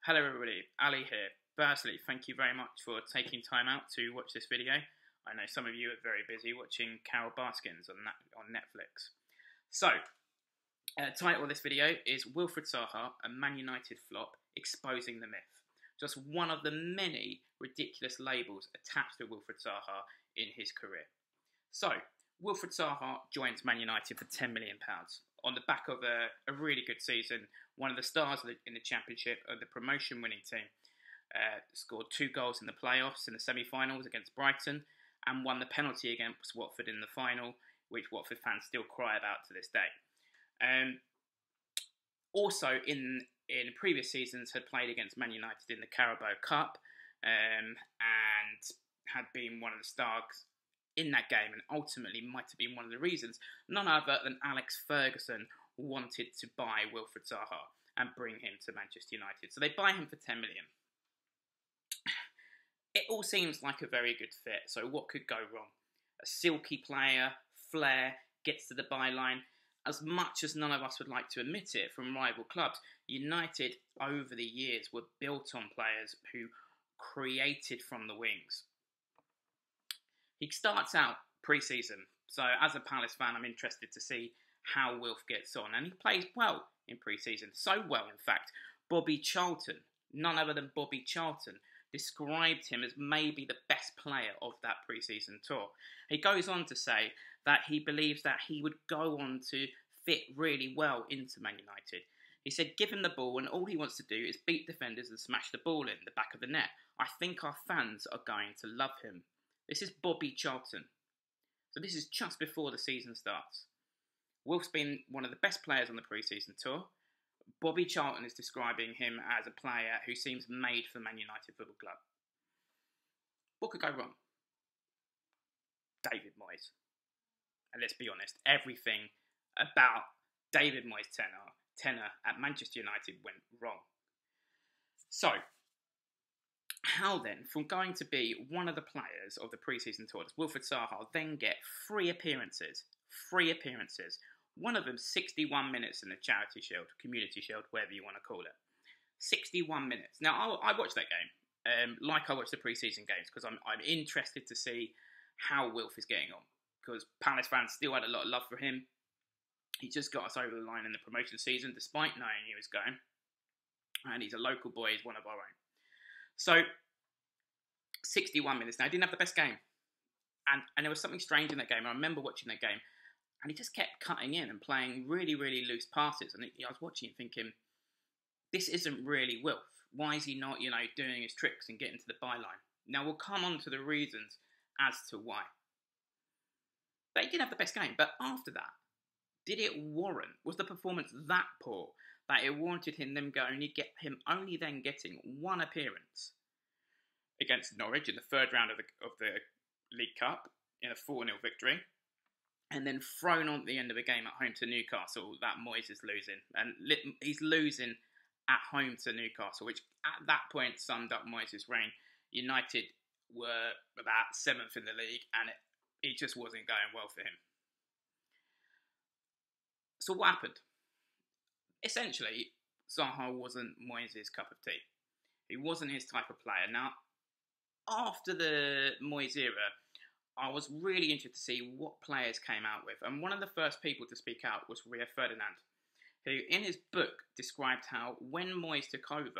Hello everybody, Ali here. Firstly, thank you very much for taking time out to watch this video. I know some of you are very busy watching Carol Baskins on Netflix. So, title of this video is Wilfried Zaha, a Man United flop, exposing the myth. Just one of the many ridiculous labels attached to Wilfried Zaha in his career. So, Wilfried Zaha joins Man United for £10 million on the back of a really good season. One of the stars in the Championship of the promotion-winning team. Scored 2 goals in the playoffs in the semi-finals against Brighton and won the penalty against Watford in the final, which Watford fans still cry about to this day. Also, in previous seasons, had played against Man United in the Carabao Cup and had been one of the stars in that game, and ultimately might have been one of the reasons none other than Alex Ferguson wanted to buy Wilfried Zaha and bring him to Manchester United. So they buy him for £10 million. It all seems like a very good fit, so what could go wrong? A silky player, flair, gets to the byline. As much as none of us would like to admit it from rival clubs, United over the years were built on players who created from the wings. He starts out pre-season, so as a Palace fan, I'm interested to see how Wilf gets on, and he plays well in pre-season, so well in fact. Bobby Charlton, none other than Bobby Charlton, described him as maybe the best player of that pre-season tour. He goes on to say that he believes that he would go on to fit really well into Man United. He said, give him the ball and all he wants to do is beat defenders and smash the ball in the back of the net. I think our fans are going to love him. This is Bobby Charlton. So this is just before the season starts. Wilf's been one of the best players on the pre-season tour. Bobby Charlton is describing him as a player who seems made for Man United Football Club. What could go wrong? David Moyes. And let's be honest, everything about David Moyes' tenure at Manchester United went wrong. So, how then, from going to be one of the players of the pre-season tour, does Wilfried Zaha then get 3 appearances? 3 appearances. One of them 61 minutes in the Charity Shield, Community Shield, whatever you want to call it. 61 minutes. Now, I watched that game, like I watched the pre-season games, because I'm interested to see how Wilf is getting on. Because Palace fans still had a lot of love for him. He just got us over the line in the promotion season, despite knowing he was going. And he's a local boy, he's one of our own. So, 61 minutes. Now, he didn't have the best game. And there was something strange in that game. I remember watching that game. And he just kept cutting in and playing really, really loose passes. And I was watching it thinking, this isn't really Wilf. Why is he not, doing his tricks and getting to the byline? Now, we'll come on to the reasons as to why. But he didn't have the best game. But after that, did it warrant, was the performance that poor that it warranted him only then getting 1 appearance against Norwich in the 3rd round of the League Cup in a 4-0 victory, and then thrown on at the end of the game at home to Newcastle that Moyes is losing. And he's losing at home to Newcastle, which at that point summed up Moyes' reign. United were about 7th in the league, and it just wasn't going well for him. So what happened? Essentially, Zaha wasn't Moyes' cup of tea. He wasn't his type of player. Now, after the Moyes era, I was really interested to see what players came out with. And one of the first people to speak out was Rio Ferdinand, who in his book described how when Moyes took over,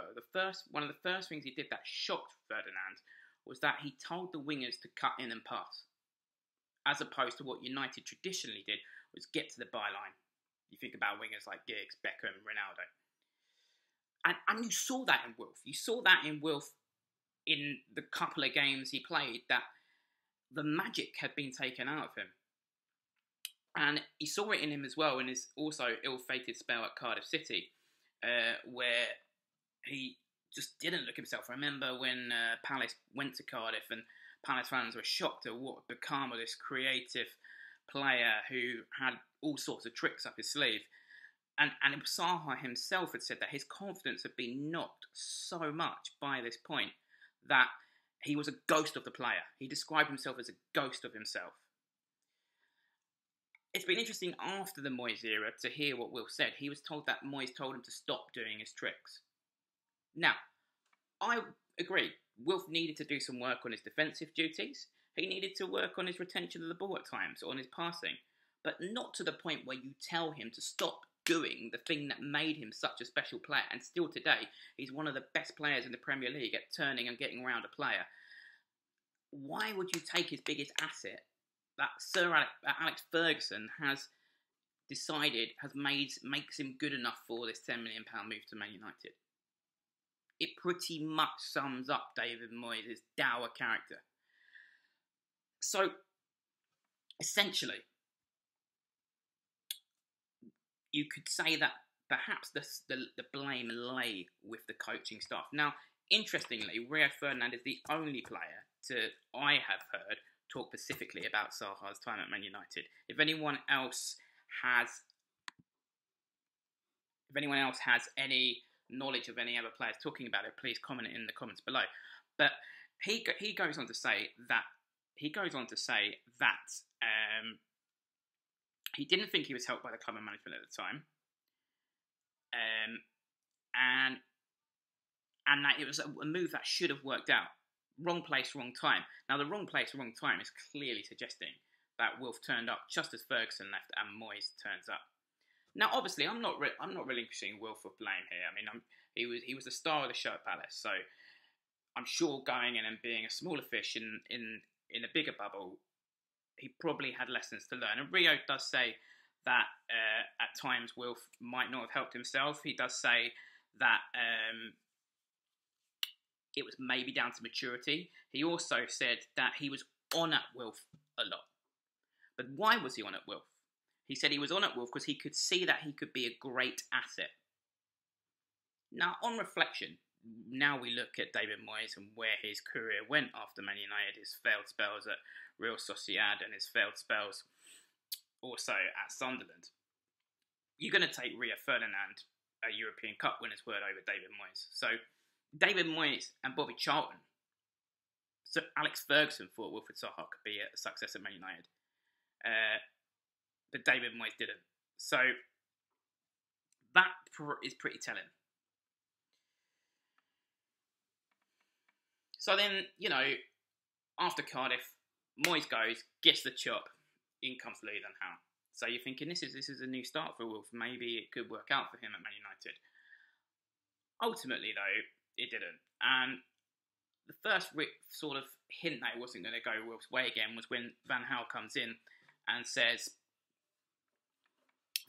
one of the first things he did that shocked Ferdinand was that he told the wingers to cut in and pass, as opposed to what United traditionally did, was get to the byline. You think about wingers like Giggs, Beckham, Ronaldo. And you saw that in Wilf. You saw that in Wilf in the couple of games he played, that the magic had been taken out of him. And he saw it in him as well in his also ill-fated spell at Cardiff City, where he just didn't look himself. I remember when Palace went to Cardiff and Palace fans were shocked at what had become of this creative player who had all sorts of tricks up his sleeve. And Zaha himself had said that his confidence had been knocked so much by this point that he was a ghost of the player. He described himself as a ghost of himself. It's been interesting after the Moyes era to hear what Will said. He was told that Moyes told him to stop doing his tricks. Now, I agree. Wilf needed to do some work on his defensive duties. He needed to work on his retention of the ball at times, on his passing, but not to the point where you tell him to stop doing the thing that made him such a special player. And still today, he's one of the best players in the Premier League at turning and getting around a player. Why would you take his biggest asset that Alex Ferguson has decided makes him good enough for this £10 million move to Man United? It pretty much sums up David Moyes' dour character. So, essentially, you could say that perhaps the blame lay with the coaching staff. Now, interestingly, Rio Ferdinand is the only player I have heard talk specifically about Zaha's time at Man United. If anyone else has any knowledge of any other players talking about it, please comment it in the comments below. But he goes on to say that he didn't think he was helped by the club and management at the time, and that it was a move that should have worked out. Wrong place, wrong time. Now, the wrong place, wrong time is clearly suggesting that Wilf turned up just as Ferguson left and Moyes turns up. Now, obviously, I'm not relinquishing Wilf of blame here. I mean, he was the star of the show at Palace, so I'm sure going in and being a smaller fish in a bigger bubble, he probably had lessons to learn. And Rio does say that at times Wilf might not have helped himself. He does say that it was maybe down to maturity. He also said that he was on at Wilf a lot. But why was he on at Wilf? He said he was on at Wilf because he could see that he could be a great asset. Now, on reflection, now we look at David Moyes and where his career went after Man United, his failed spells at Real Sociedad and his failed spells also at Sunderland. You're going to take Rio Ferdinand, a European Cup winner's word over David Moyes. So David Moyes and Bobby Charlton. So Alex Ferguson thought Wilfried Zaha could be a success at Man United. But David Moyes didn't. So that is pretty telling. So then, after Cardiff, Moyes goes, gets the chop, in comes Louis Van Gaal. So you're thinking, this is a new start for Wilf. Maybe it could work out for him at Man United. Ultimately, though, it didn't. And the first sort of hint that it wasn't going to go Wilf's way again was when Van Gaal comes in and says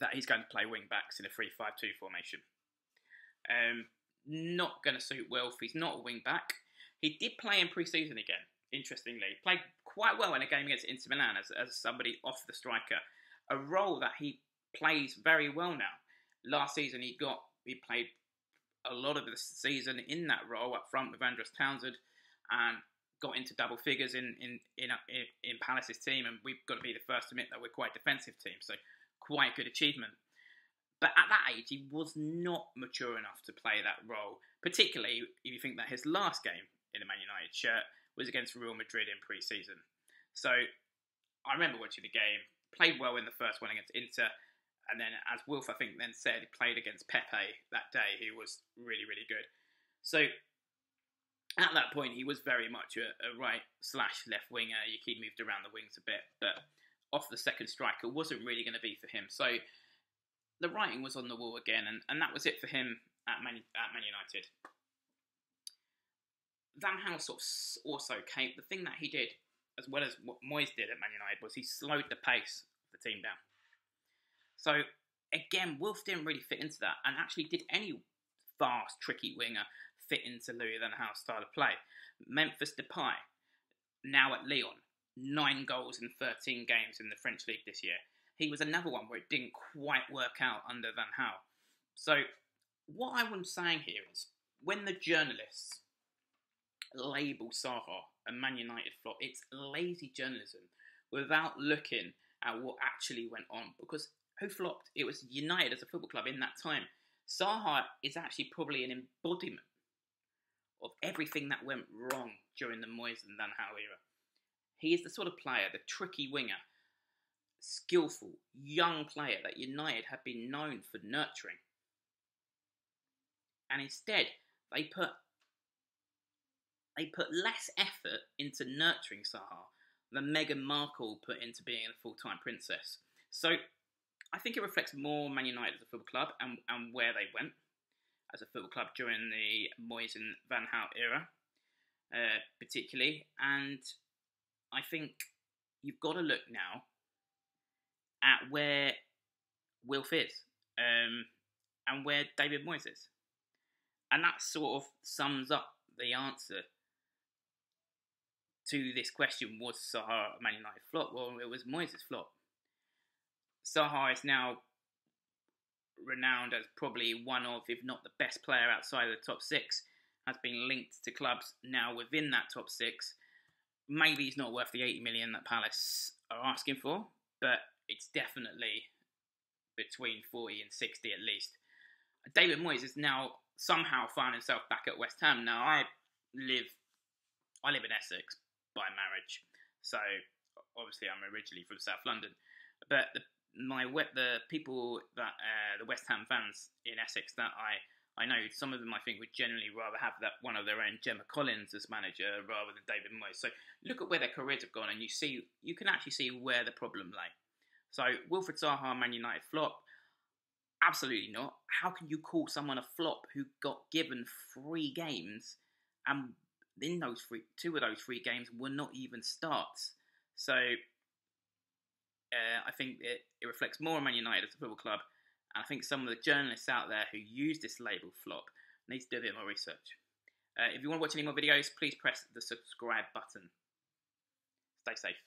that he's going to play wing-backs in a 3-5-2 formation. Not going to suit Wilf. He's not a wing-back. He did play in pre-season again, interestingly. Played quite well in a game against Inter Milan as somebody off the striker. A role that he plays very well now. Last season he played a lot of the season in that role up front with Andros Townsend and got into double figures in Palace's team, and we've got to be the first to admit that we're quite a defensive team, so quite good achievement. But at that age, he was not mature enough to play that role, particularly if you think that his last game in a Man United shirt was against Real Madrid in pre-season. So I remember watching the game, played well in the first one against Inter, and then, as Wilf, I think, then said, he played against Pepe that day. He was really, really good. So at that point, he was very much a right/left winger. He moved around the wings a bit, but off the second striker wasn't really going to be for him. So the writing was on the wall again, and that was it for him at Man United. Van Gaal sort of also came. The thing that he did, as well as what Moyes did at Man United, was he slowed the pace of the team down. So again, Wilf didn't really fit into that, and actually did any fast, tricky winger fit into Louis Van Gaal's style of play. Memphis Depay, now at Lyon, 9 goals in 13 games in the French league this year. He was another one where it didn't quite work out under Van Gaal. So what I'm saying here is, when the journalists label Zaha a Man United flop, it's lazy journalism without looking at what actually went on. Because who flopped? It was United as a football club in that time. Zaha is actually probably an embodiment of everything that went wrong during the Moyes and Van Gaal era. He is the sort of player, the tricky winger, skillful, young player that United have been known for nurturing. And instead, they put they put less effort into nurturing Zaha than Meghan Markle put into being a full-time princess. So I think it reflects more Man United as a football club and where they went as a football club during the Moyes and Van Gaal era, particularly. And I think you've got to look now at where Wilf is and where David Moyes is. And that sort of sums up the answer to this question: was Zaha a Man United flop? Well, it was Moyes' flop. Zaha is now renowned as probably one of, if not the best player outside of the top six, has been linked to clubs now within that top six. Maybe he's not worth the 80 million that Palace are asking for, but it's definitely between 40 and 60 at least. David Moyes has now somehow found himself back at West Ham. Now, I live in Essex by marriage, so obviously I'm originally from South London, but the people that the West Ham fans in Essex that I know, some of them I think would generally rather have that one of their own, Gemma Collins, as manager rather than David Moyes. So look at where their careers have gone, and you can actually see where the problem lay. So Wilfried Zaha, Man United flop? Absolutely not. How can you call someone a flop who got given 3 games, and in those 2 of those 3 games were not even starts? So I think it reflects more on Man United as a football club, and I think some of the journalists out there who use this label flop need to do a bit more research. If you want to watch any more videos, please press the subscribe button. Stay safe.